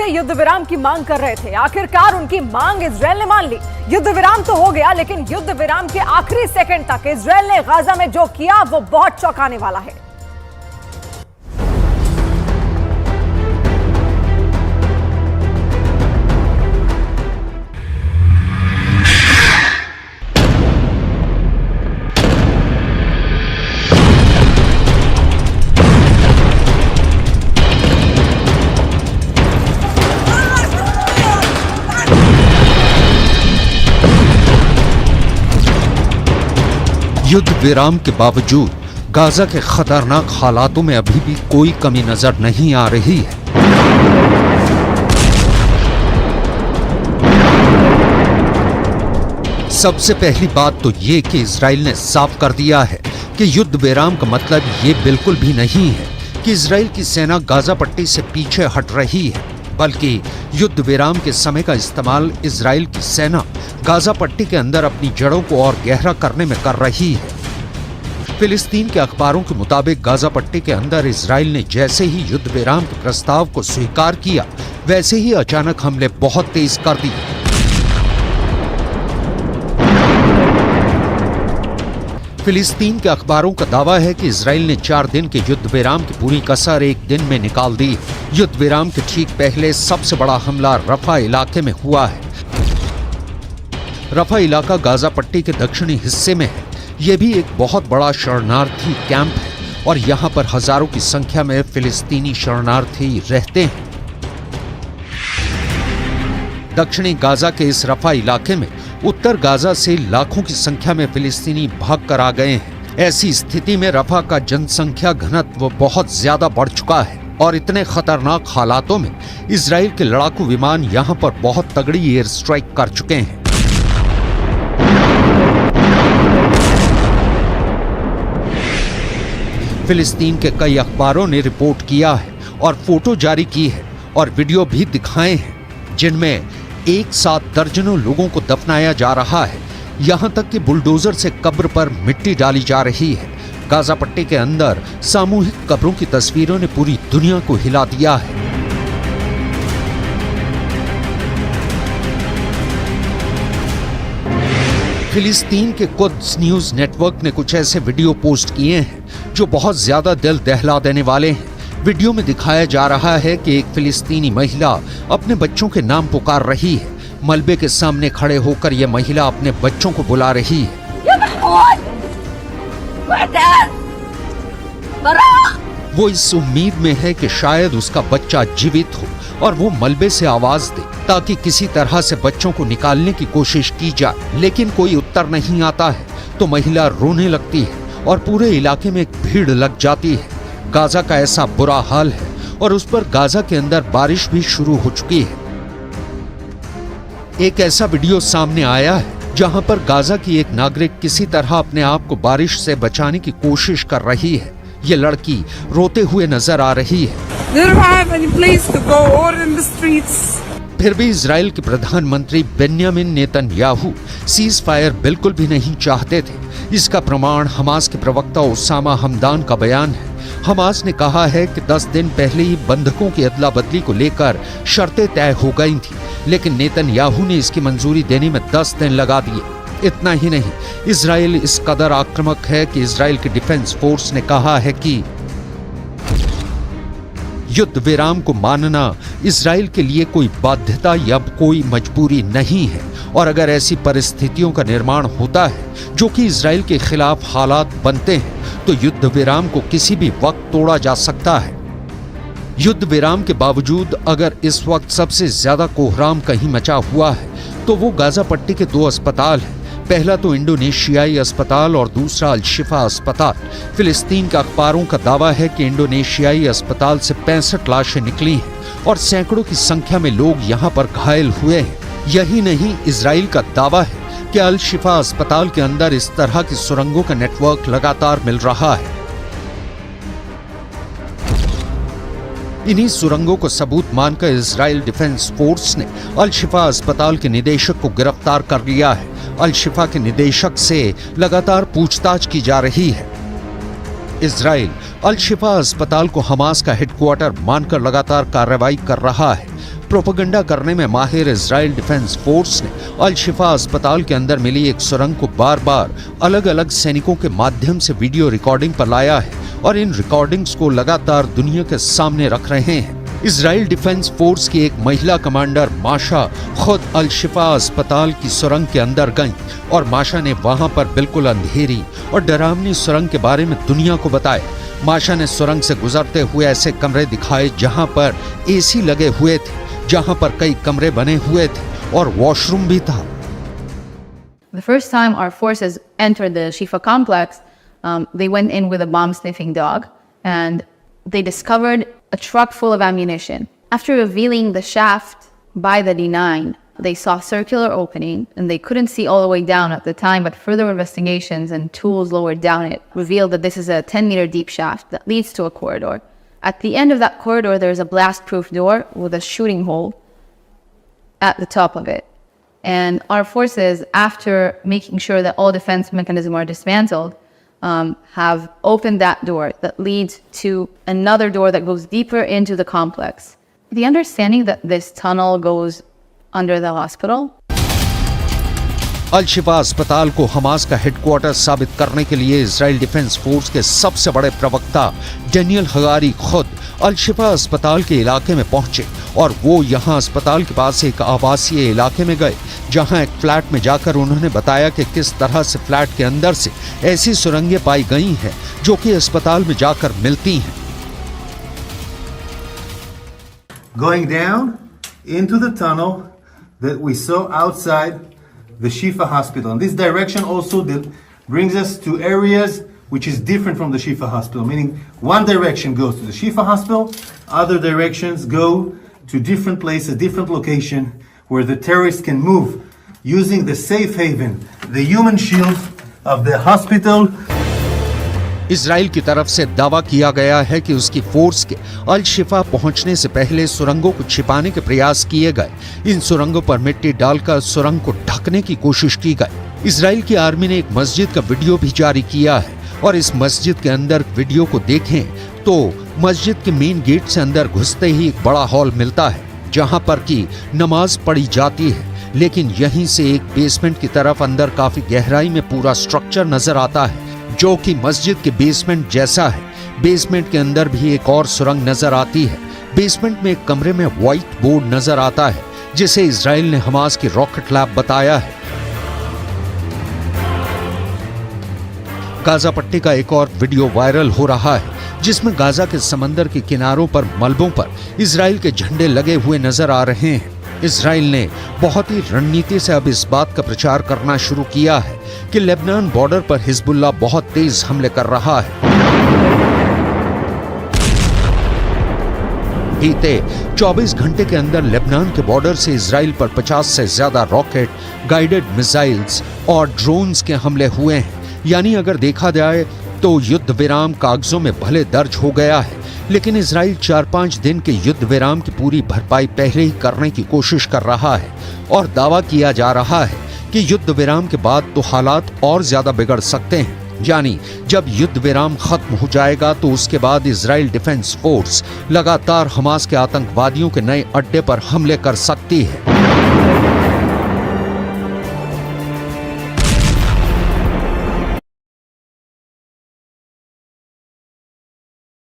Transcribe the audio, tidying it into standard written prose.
से युद्ध विराम की मांग कर रहे थे। आखिरकार उनकी मांग इजराइल ने मान ली। युद्ध विराम तो हो गया, लेकिन युद्ध विराम के आखिरी सेकंड तक इजराइल ने गाजा में जो किया वो बहुत चौंकाने वाला है। युद्ध विराम के बावजूद गाजा के खतरनाक हालातों में अभी भी कोई कमी नजर नहीं आ रही है। सबसे पहली बात तो ये कि इजराइल ने साफ कर दिया है कि युद्ध विराम का मतलब ये बिल्कुल भी नहीं है कि इजराइल की सेना गाजा पट्टी से पीछे हट रही है, बल्कि युद्ध विराम के समय का इस्तेमाल इजराइल की सेना गाजा पट्टी के अंदर अपनी जड़ों को और गहरा करने में कर रही है। फिलिस्तीन के अखबारों के मुताबिक गाजा पट्टी के अंदर इजराइल ने जैसे ही युद्ध विराम के प्रस्ताव को स्वीकार किया, वैसे ही अचानक हमले बहुत तेज कर दिए। फिलिस्तीन के अखबारों का दावा है कि इजराइल ने 4 दिन के युद्ध विराम की पूरी कसर एक दिन में निकाल दी। युद्ध विराम के ठीक पहले सबसे बड़ा हमला रफा इलाके में हुआ है। रफा इलाका गाजा पट्टी के दक्षिणी हिस्से में है। यह भी एक बहुत बड़ा शरणार्थी कैंप है और यहाँ पर हजारों की संख्या में फिलिस्तीनी शरणार्थी रहते हैं। दक्षिणी गाजा के इस रफा इलाके में उत्तर गाजा से लाखों की संख्या में फिलिस्तीनी भाग कर आ गए हैं। ऐसी स्थिति में रफा का जनसंख्या घनत्व बहुत ज्यादा बढ़ चुका है और इतने खतरनाक हालातों में इजराइल के लड़ाकू विमान यहां पर बहुत तगड़ी एयर स्ट्राइक कर चुके हैं। फिलिस्तीन के कई अखबारों ने रिपोर्ट किया है और फोटो जारी की है और वीडियो भी दिखाए हैं, जिनमें एक साथ दर्जनों लोगों को दफनाया जा रहा है। यहां तक कि बुलडोजर से कब्र पर मिट्टी डाली जा रही है। गाजा पट्टी के अंदर सामूहिक कब्रों की तस्वीरों ने पूरी दुनिया को हिला दिया है। फिलिस्तीन के कुद्स न्यूज नेटवर्क ने कुछ ऐसे वीडियो पोस्ट किए हैं जो बहुत ज्यादा दिल दहला देने वाले हैं। वीडियो में दिखाया जा रहा है कि एक फिलिस्तीनी महिला अपने बच्चों के नाम पुकार रही है। मलबे के सामने खड़े होकर यह महिला अपने बच्चों को बुला रही है। वो इस उम्मीद में है कि शायद उसका बच्चा जीवित हो और वो मलबे से आवाज दे ताकि किसी तरह से बच्चों को निकालने की कोशिश की जाए, लेकिन कोई उत्तर नहीं आता है तो महिला रोने लगती है और पूरे इलाके में एक भीड़ लग जाती है। गाजा का ऐसा बुरा हाल है और उस पर गाजा के अंदर बारिश भी शुरू हो चुकी है। एक ऐसा वीडियो सामने आया है जहां पर गाजा की एक नागरिक किसी तरह अपने आप को बारिश से बचाने की कोशिश कर रही है। ये लड़की रोते हुए नजर आ रही है। फिर भी इजराइल के प्रधानमंत्री बेन्यामिन नेतन्याहू सीज फायर बिल्कुल भी नहीं चाहते थे। इसका प्रमाण हमास के प्रवक्ता उसामा हमदान का बयान है। हमास ने कहा है कि 10 दिन पहले ही बंधकों की अदला बदली को लेकर शर्तें तय हो गई थी, लेकिन नेतन्याहू ने इसकी मंजूरी देने में 10 दिन लगा दिए। इतना ही नहीं, इजराइल इस कदर आक्रामक है कि इजराइल की डिफेंस फोर्स ने कहा है कि युद्ध विराम को मानना इजराइल के लिए कोई बाध्यता या कोई मजबूरी नहीं है और अगर ऐसी परिस्थितियों का निर्माण होता है जो कि इजराइल के खिलाफ हालात बनते हैं तो युद्ध विराम को किसी भी वक्त तोड़ा जा सकता है। युद्ध विराम के बावजूद अगर इस वक्त सबसे ज्यादा कोहराम कहीं मचा हुआ है तो वो गाजा पट्टी के 2 अस्पताल हैं। पहला तो इंडोनेशियाई अस्पताल और दूसरा अल शिफा अस्पताल। फिलिस्तीन के अखबारों का दावा है कि इंडोनेशियाई अस्पताल से 65 लाशें निकली हैं और सैकड़ों की संख्या में लोग यहां पर घायल हुए हैं। यही नहीं, इजराइल का दावा है कि अल शिफा अस्पताल के अंदर इस तरह की सुरंगों का नेटवर्क लगातार मिल रहा है। इन्हीं सुरंगों को सबूत मानकर इजराइल डिफेंस फोर्स ने अल शिफा अस्पताल के निदेशक को गिरफ्तार कर लिया है। अल शिफा के निदेशक से लगातार पूछताछ की जा रही है। इजराइल अल शिफा अस्पताल को हमास का हेडक्वार्टर मानकर लगातार कार्रवाई कर रहा है। प्रोपेगेंडा करने में माहिर इजराइल डिफेंस फोर्स ने अल शिफा अस्पताल के अंदर मिली एक सुरंग को बार बार अलग अलग सैनिकों के माध्यम से वीडियो रिकॉर्डिंग पर लाया है और इन रिकॉर्डिंग्स को लगातार दुनिया के सामने रख रहे हैं। इजराइल डिफेंस फोर्स की एक महिला कमांडर माशा खुद अल शिफा अस्पताल की सुरंग के अंदर गईं और माशा ने वहां पर बिल्कुल अंधेरी और डरावनी सुरंग के बारे में दुनिया को बताया। माशा ने सुरंग से गुजरते हुए ऐसे कमरे दिखाए जहां पर एसी लगे हुए थे, जहां पर कई कमरे बने हुए थे और वॉशरूम भी था। The first time our forces entered the Shifa complex, they went in with a bomb-sniffing dog, and they discovered a truck full of ammunition. After revealing the shaft by the D9, they saw a circular opening, and they couldn't see all the way down at the time, but further investigations and tools lowered down it revealed that this is a 10-meter deep shaft that leads to a corridor. At the end of that corridor, there's a blast-proof door with a shooting hole at the top of it. And our forces, after making sure that all defense mechanisms are dismantled, have opened that door that leads to another door that goes deeper into the complex. The understanding that this tunnel goes under the hospital. अल शिफा अस्पताल को Hamas का headquarter साबित करने के लिए Israel defence force के सबसे बड़े प्रवक्ता डेनियल हगारी खुद अल शिफा अस्पताल के इलाके में पहुंचे और वो यहां अस्पताल के पास एक आवासीय इलाके में गए, जहां एक फ्लैट में जाकर उन्होंने बताया कि किस तरह से फ्लैट के अंदर से ऐसी सुरंगें पाई गई हैं जो कि अस्पताल में जाकर मिलती हैं। Going down into the tunnel that we saw outside the Shifa hospital. And this direction also brings us to areas which is different from the Shifa hospital, meaning one direction goes to the Shifa hospital, other directions go to different places, different location where the terrorists can move using the safe haven, the human shield of the hospital. Israel की तरफ से दावा किया गया है कि उसकी force के अल शिफा पहुंचने से पहले सुरंगों को छिपाने के प्रयास किए गए। इन सुरंगों पर मिट्टी डालकर सुरंग को ढकने की कोशिश की गई। इजराइल की आर्मी ने एक मस्जिद का वीडियो भी जारी किया है और इस मस्जिद के अंदर वीडियो को देखें तो मस्जिद के मेन गेट से अंदर घुसते ही एक बड़ा हॉल मिलता है जहां पर की नमाज पढ़ी जाती है, लेकिन यहीं से एक बेसमेंट की तरफ अंदर काफी गहराई में पूरा स्ट्रक्चर नजर आता है जो कि मस्जिद के बेसमेंट जैसा है। बेसमेंट के अंदर भी एक और सुरंग नजर आती है। बेसमेंट में एक कमरे में व्हाइट बोर्ड नजर आता है जिसे इजराइल ने हमास की रॉकेट लैब बताया है। गाजा पट्टी का एक और वीडियो वायरल हो रहा है जिसमें गाजा के समंदर के किनारों पर मलबों पर इजराइल के झंडे लगे हुए नजर आ रहे हैं। इजराइल ने बहुत ही रणनीति से अब इस बात का प्रचार करना शुरू किया है कि लेबनान बॉर्डर पर हिजबुल्लाह बहुत तेज हमले कर रहा है। बीते 24 घंटे के अंदर लेबनान के बॉर्डर से इजराइल पर 50 से ज्यादा रॉकेट, गाइडेड मिसाइल्स और ड्रोन्स के हमले हुए हैं। यानी अगर देखा जाए तो युद्ध विराम कागजों में भले दर्ज हो गया है, लेकिन इजराइल 4-5 दिन के युद्ध विराम की पूरी भरपाई पहले ही करने की कोशिश कर रहा है और दावा किया जा रहा है कि युद्ध विराम के बाद तो हालात और ज्यादा बिगड़ सकते हैं। यानी जब युद्ध विराम खत्म हो जाएगा तो उसके बाद इजराइल डिफेंस फोर्स लगातार हमास के आतंकवादियों के नए अड्डे पर हमले कर सकती है।